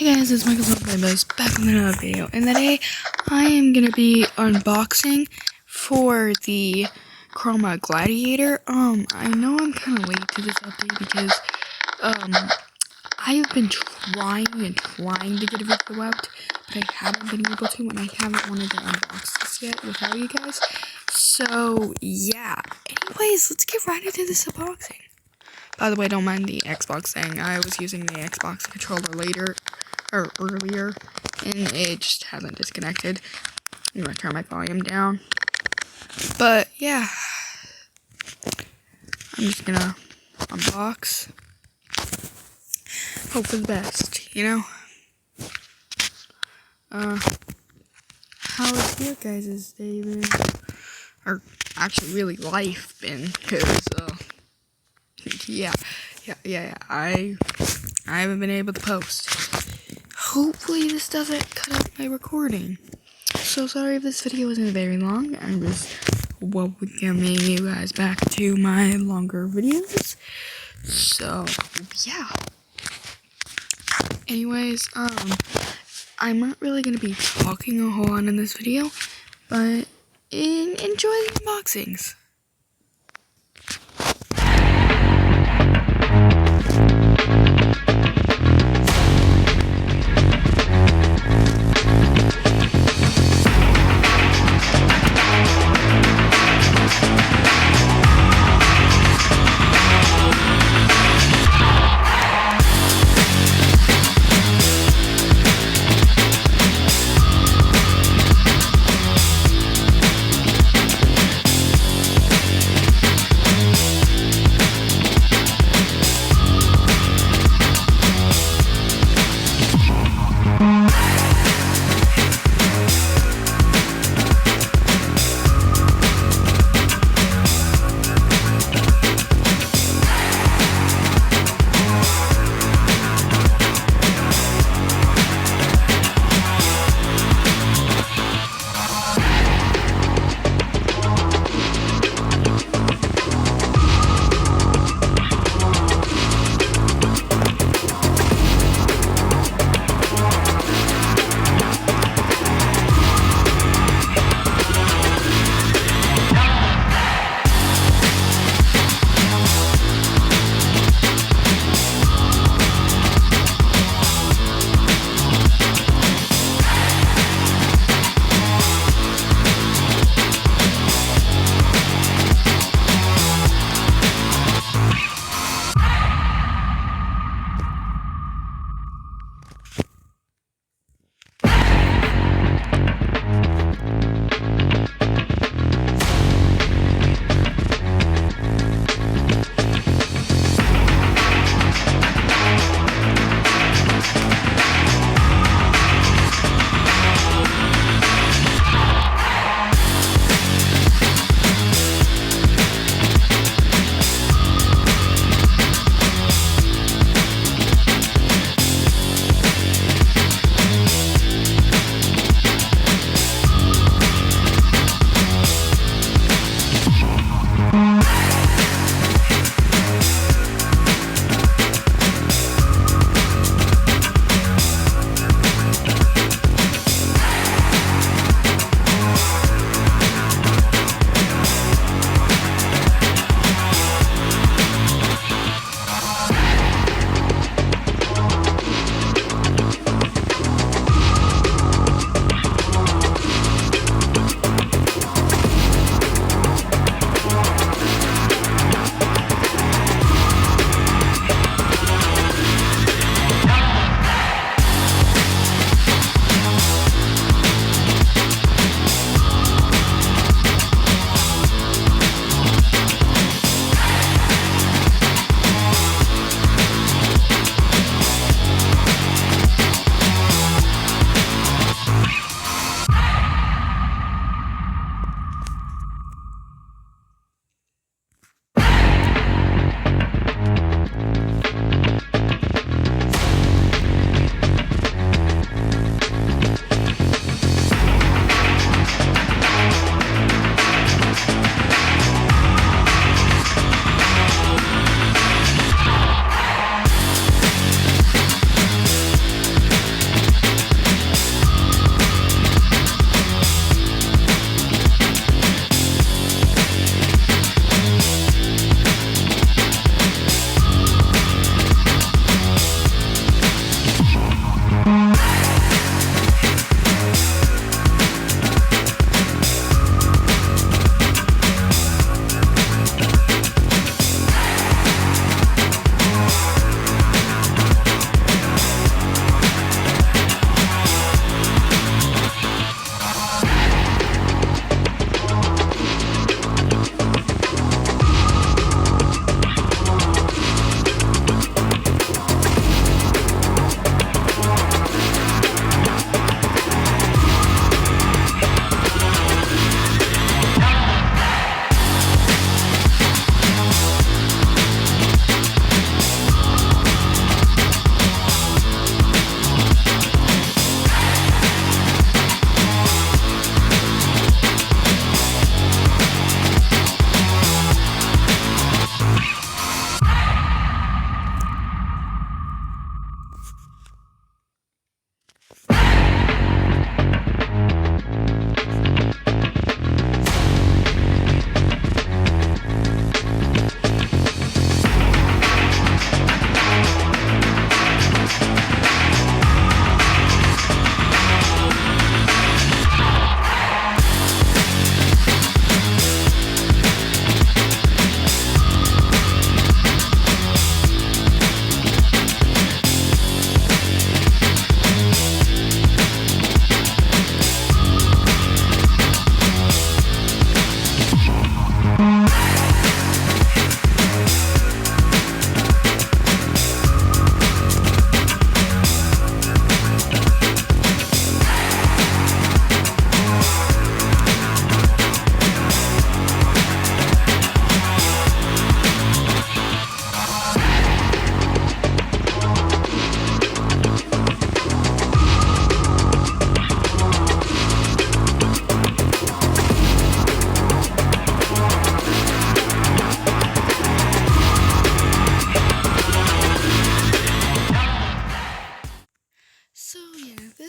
Hey guys, it's Michael's Playboys back with another video, and today I am gonna be unboxing for the chroma gladiator. I know I'm kind of late to this update because I have been trying to get a video out, but I haven't been able to, and I haven't wanted to unbox this yet without you guys. So yeah. Anyways, let's get right into this unboxing. By the way, don't mind the Xbox thing. I was using the Xbox controller earlier, and it just hasn't disconnected. I'm gonna turn my volume down. But yeah, I'm just gonna unbox. Hope for the best, you know? How has your guys' day been? Or actually, really, life been? Because, yeah, I haven't been able to post. Hopefully this doesn't cut out my recording. So sorry if this video isn't very long. I'm just welcoming you guys back to my longer videos. So yeah. Anyways, I'm not really gonna be talking a whole lot in this video, but enjoy the unboxings.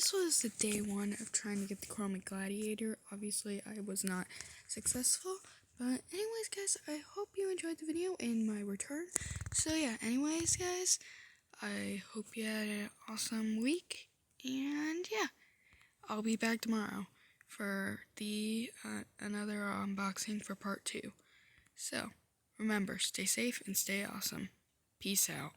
this was the day 1 of trying to get the chroma gladiator. Obviously, I was not successful. But anyways, guys, I hope you enjoyed the video and my return. So yeah, anyways, guys, I hope you had an awesome week. And yeah, I'll be back tomorrow for the another unboxing for part 2. So remember, stay safe and stay awesome. Peace out.